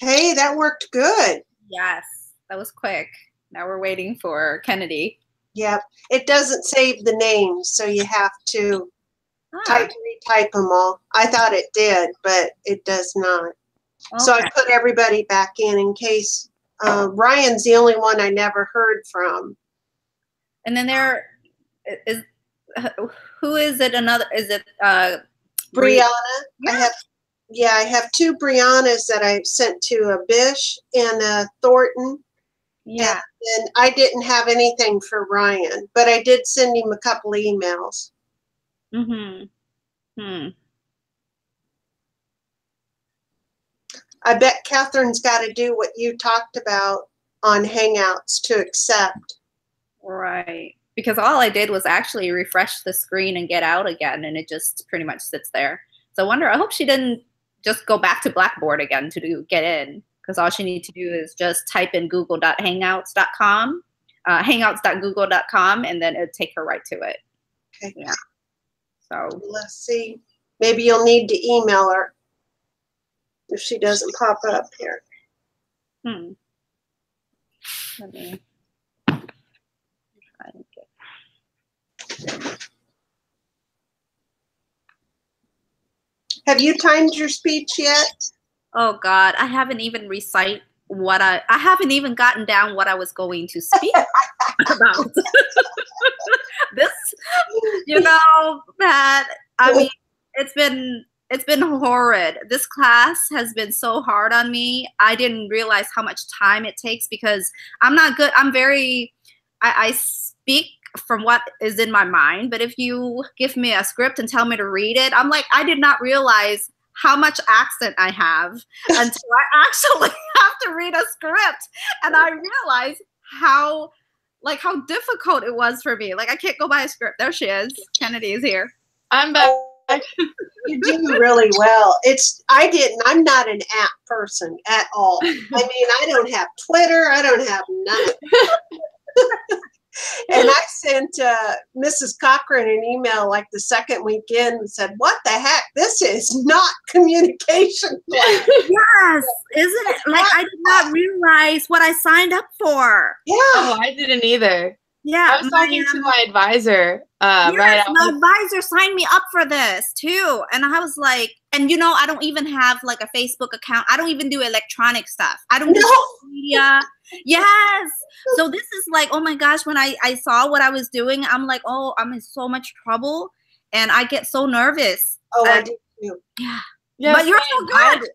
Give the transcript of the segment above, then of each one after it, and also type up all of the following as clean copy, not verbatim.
Hey, that worked good. Yes, that was quick. Now we're waiting for Kennedy. Yep. It doesn't save the names, so you have to retype them all. I thought it did, but it does not. Okay. So I put everybody back in case Ryan's the only one I never heard from. And then there is, who is it? Another, is it Brianna? Yeah. I have two Briannas that I sent to a Bish and a Thornton. Yeah. And I didn't have anything for Ryan, but I did send him a couple emails. I bet Catherine's got to do what you talked about on Hangouts to accept. Right. Because all I did was actually refresh the screen and get out again, and it just pretty much sits there. So I hope she didn't just go back to Blackboard again to get in, because all she needs to do is just type in google.hangouts.com, hangouts.google.com, and then it'll take her right to it. Okay. Yeah. So let's see. Maybe you'll need to email her if she doesn't pop up here. Let me try and get. Have you timed your speech yet? Oh God, I haven't even recite what I haven't even gotten down what I was going to speak about. This, that I mean, it's been horrid. This class has been so hard on me. I didn't realize how much time it takes because I'm not good. I speak from what is in my mind, but if you give me a script and tell me to read it, I'm like, I did not realize how much accent I have until I actually have to read a script, and I realized how difficult it was for me. Like, I can't go by a script. There she is. Kennedy is here. I'm back. You do really well. I'm not an app person at all. I mean, I don't have Twitter. I don't have none of it. And I sent Mrs. Cochran an email like the second weekend and said, what the heck? This is not communication class. Yes, isn't it? Like, I did not realize what I signed up for. Yeah. Oh, I didn't either. Yeah. I was talking to my advisor. Yes, right my advisor signed me up for this too. And I was like, and I don't even have like a Facebook account. I don't even do electronic stuff. I don't do social media. Yes. So this is like, oh my gosh, when I saw what I was doing, I'm like, oh, I'm in so much trouble. And I get so nervous. Oh, I do too. Yeah. Yes, but you're so good.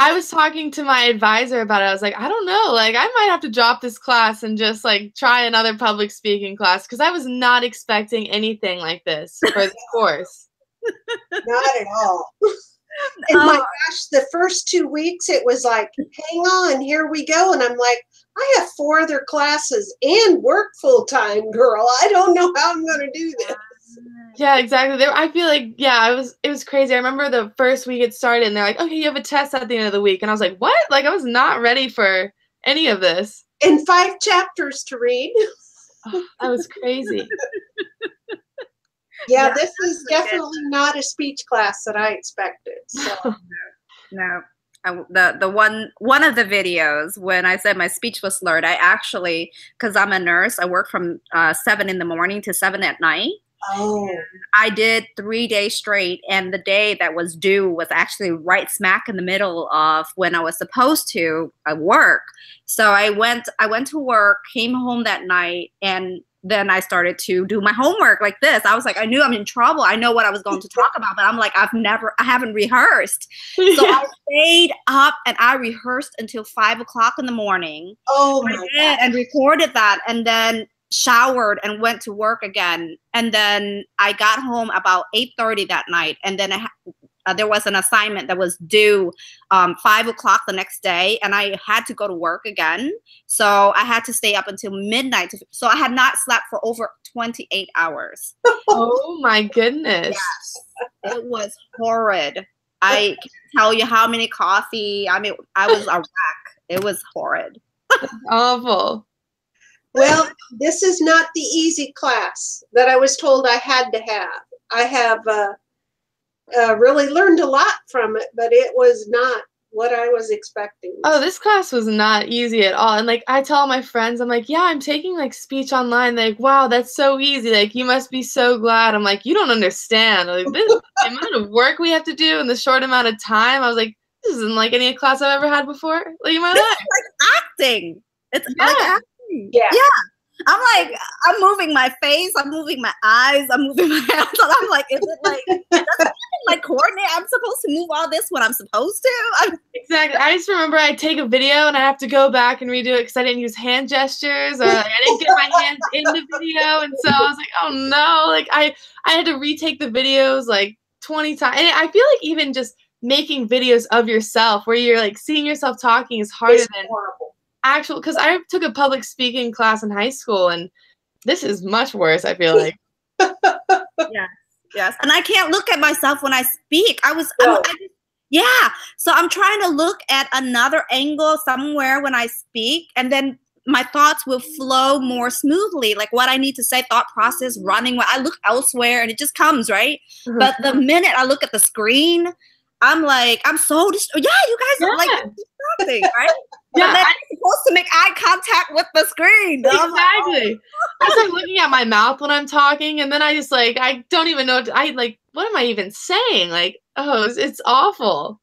I was talking to my advisor about it. I was like, I don't know. Like, I might have to drop this class and just like try another public speaking class because I was not expecting anything like this for this course. Not at all. And my gosh, the first 2 weeks, it was like, hang on, here we go. And I'm like, I have 4 other classes and work full time, girl. I don't know how I'm going to do this. Yeah, exactly. I feel like, it was crazy. I remember the first week it started and they're like, okay, you have a test at the end of the week. And I was like, what? Like, I was not ready for any of this. And 5 chapters to read. Oh, that was crazy. Yeah, this is definitely not a speech class that I expected. So. No. The one of the videos when I said my speech was slurred, I actually, because I'm a nurse, I work from 7 in the morning to 7 at night. Oh. I did 3 days straight, and the day that was due was actually right smack in the middle of when I was supposed to work. So I went to work, came home that night, and then I started to do my homework like this. I was like, I knew I'm in trouble. I know what I was going to talk about, but I'm like, I haven't rehearsed. So I stayed up and I rehearsed until 5 o'clock in the morning. Oh my God. And recorded that, and then showered and went to work again. And then I got home about 8:30 that night. And then there was an assignment that was due 5 o'clock the next day, and I had to go to work again. So I had to stay up until midnight. So I had not slept for over 28 hours. Oh my goodness. Yes. It was horrid. I can't tell you how many coffee. I mean, I was a wreck. It was horrid. Awful. Well, this is not the easy class that I was told I had to have. I have really learned a lot from it, but it was not what I was expecting. Oh, this class was not easy at all. And like I tell my friends, I'm like, yeah, I'm taking like speech online. They're like, wow, that's so easy. Like you must be so glad. I'm like, you don't understand. Like this the amount of work we have to do in the short amount of time. I was like, this isn't like any class I've ever had before. Like in my This life. is like acting. It's like acting. Yeah. I'm like, I'm moving my face, I'm moving my eyes, I'm moving my hands. And I'm like, is it like, doesn't it like coordinate? I'm supposed to move all this when I'm supposed to? Exactly. I just remember I take a video and I have to go back and redo it because I didn't use hand gestures or like, I didn't get my hands in the video. And so I was like, oh no, like I had to retake the videos like 20 times. And I feel like even just making videos of yourself where you're like seeing yourself talking is harder than horrible. actual, because I took a public speaking class in high school and this is much worse, I feel like. Yes. And I can't look at myself when I speak. So I'm trying to look at another angle somewhere when I speak, and then my thoughts will flow more smoothly. Like what I need to say, thought process running. When I look elsewhere and it just comes, right? Mhm. But the minute I look at the screen, I'm like, I'm so you guys are like distracting, right? Yeah, But then I'm supposed to make eye contact with the screen. exactly. I start looking at my mouth when I'm talking, and then I just like I don't even know. What am I even saying? Like, oh, it's awful.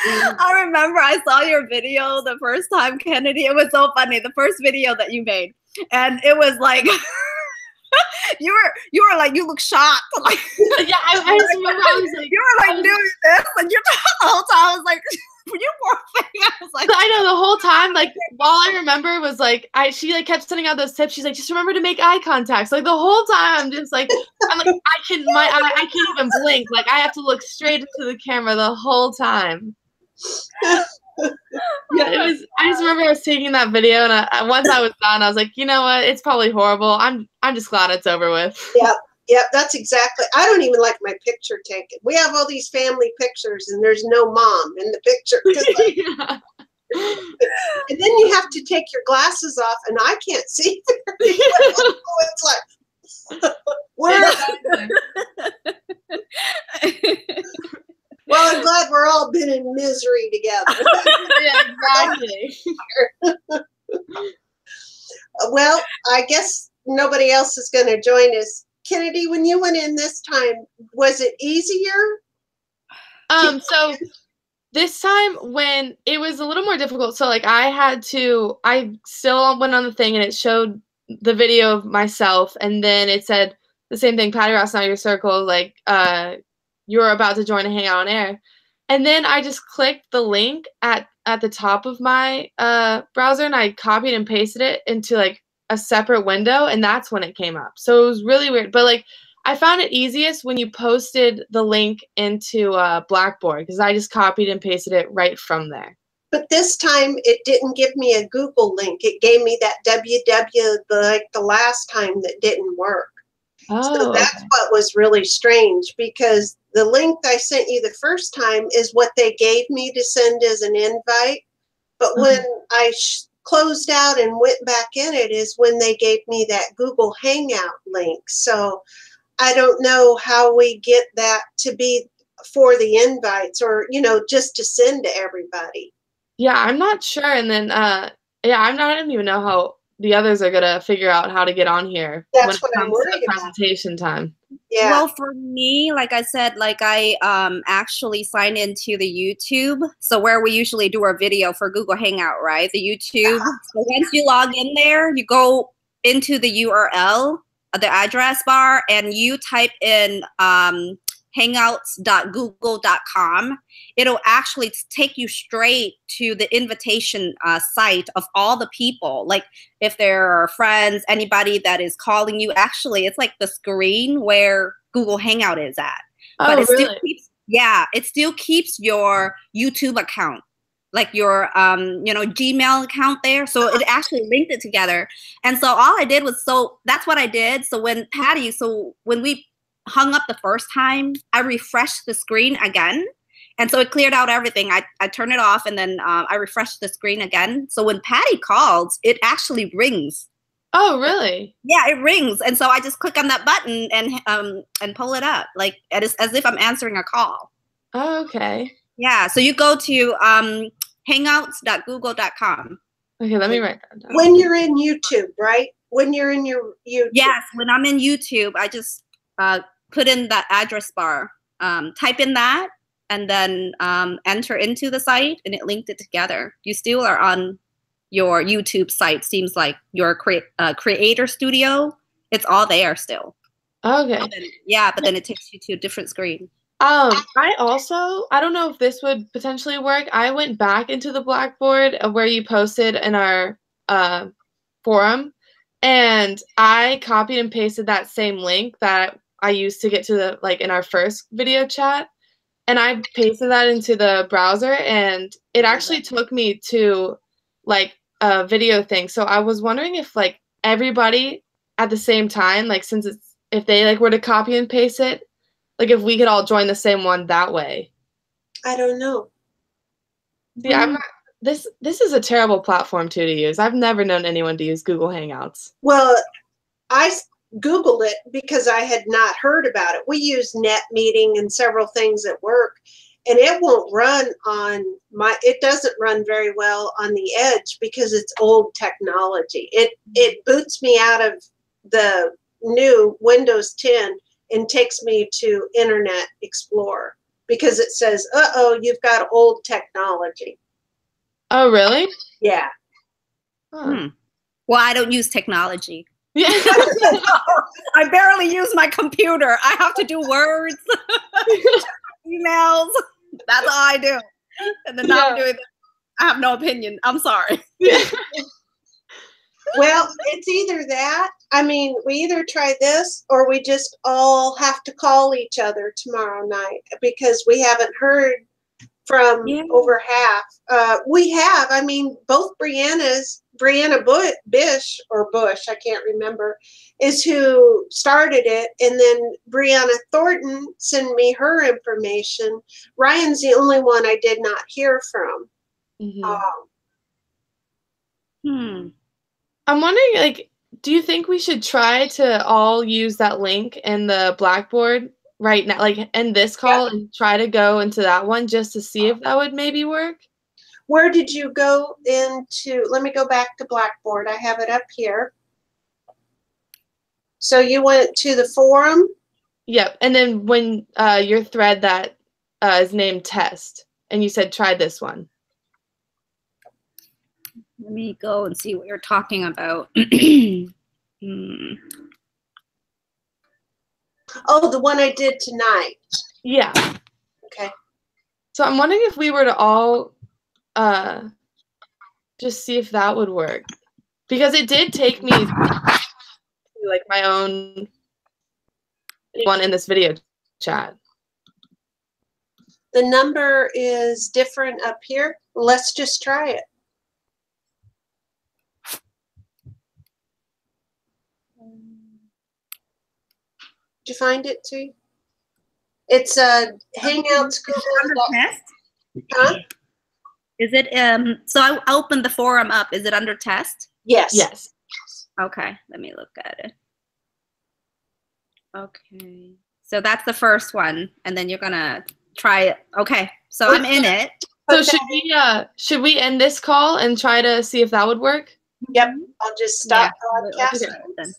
I remember I saw your video the first time, Kennedy. It was so funny. The first video that you made, and it was like you were like you look shocked. Like Yeah, I just remember I was like you were like doing this, and you the whole time I was like. You poor thing. I was like, I know the whole time, like all I remember was like she like kept sending out those tips. She's like, just remember to make eye contact. So, like the whole time I'm just like I can't even blink. Like I have to look straight into the camera the whole time. Yeah, I just remember I was taking that video, and once I was done, I was like, you know what? It's probably horrible. I'm just glad it's over with. Yeah, that's exactly. I don't even like my picture taken. We have all these family pictures, and there's no mom in the picture. Yeah. And then you have to take your glasses off, and I can't see very well. It's like, where? Well, I'm glad we're all been in misery together. Yeah, exactly. Well, I guess nobody else is going to join us. Kennedy, when you went in this time, was it easier? So this time when it was a little more difficult, so like I still went on the thing and it showed the video of myself, and then it said the same thing, Patty Ross, not your circle, like you're about to join a Hangout on Air. And then I just clicked the link at the top of my browser, and I copied and pasted it into like a separate window, and that's when it came up. So it was really weird. But like I found it easiest when you posted the link into Blackboard, because I just copied and pasted it right from there. But this time it didn't give me a Google link. It gave me that www like the last time that didn't work. Oh, so that's what was really strange, because the link I sent you the first time is what they gave me to send as an invite. But when I closed out and went back in it is when they gave me that Google Hangout link. So I don't know how we get that to be for the invites, or, just to send to everybody. Yeah, I'm not sure. And then, I don't even know how the others are going to figure out how to get on here. That's when what I'm worried about. Presentation time. Yeah. Well, for me, like I said, like I actually signed into the YouTube. So where we usually do our video for Google Hangout, right? The YouTube. So once you log in there, you go into the URL, the address bar, and you type in hangouts.google.com. It'll actually take you straight to the invitation site of all the people. Like if there are friends, anybody that is calling you, actually, it's like the screen where Google Hangout is at. Oh, but really? It still keeps your YouTube account, like your Gmail account there. So it actually linked it together. And so all I did was, that's what I did. So when we hung up the first time, I refreshed the screen again. And so it cleared out everything. I turned it off, and then I refreshed the screen again. So when Patty calls, it actually rings. Oh, really? Yeah, it rings. And so I just click on that button and pull it up. Like it's as if I'm answering a call. Oh, okay. Yeah, so you go to hangouts.google.com. Okay, let me write that down. When you're in YouTube, right? When you're in your YouTube. Yes, when I'm in YouTube, I just put in that address bar, type in that, and then enter into the site, and it linked it together. You still are on your YouTube site. Seems like your creator studio. It's all there still. Okay. Yeah, but then it takes you to a different screen. I don't know if this would potentially work. I went back into the Blackboard of where you posted in our forum, and I copied and pasted that same link that I used to get to the, like, in our first video chat, and I pasted that into the browser, and it actually took me to, like, a video thing. So I was wondering if, like, everybody at the same time, like, since it's, if they, like, were to copy and paste it, like, if we could all join the same one that way. I don't know. See, I'm not, this is a terrible platform too to use. I've never known anyone to use Google Hangouts. Well, I Googled it because I had not heard about it. We use NetMeeting and several things at work, and it won't run on it doesn't run very well on the Edge because it's old technology. It boots me out of the new Windows 10 and takes me to Internet Explorer because it says, uh-oh, you've got old technology. Oh, really? Yeah. Huh. Well, I don't use technology. Yeah. I barely use my computer. I have to do words, emails. That's all I do. And then now I'm doing this. I have no opinion. I'm sorry. Well, it's either that. I mean, we either try this or we just all have to call each other tomorrow night because we haven't heard from over half. We have. I mean, both Brianna Bush, I can't remember, is who started it. And then Brianna Thornton sent me her information. Ryan's the only one I did not hear from. I'm wondering, like, do you think we should try to all use that link in the Blackboard right now, like in this call, and try to go into that one just to see if that would maybe work? Where did you go into? Let me go back to Blackboard. I have it up here. So you went to the forum? Yep. And then when your thread that is named test, and you said try this one. Let me go and see what you're talking about. Oh, the one I did tonight. Yeah. Okay. So I'm wondering if we were to all just see if that would work. Because it did take me to, like, my own one in this video chat. The number is different up here. Let's just try it. Did you find it too? It's Hangouts Google. Test? Huh? Is it so I opened the forum up. Is it under test? Yes. Yes. Okay, let me look at it. Okay. So that's the first one, and then you're gonna try it. Okay. So I'm in it. So should we end this call and try to see if that would work? Yep. I'll just stop Yeah, broadcasting. okay, then.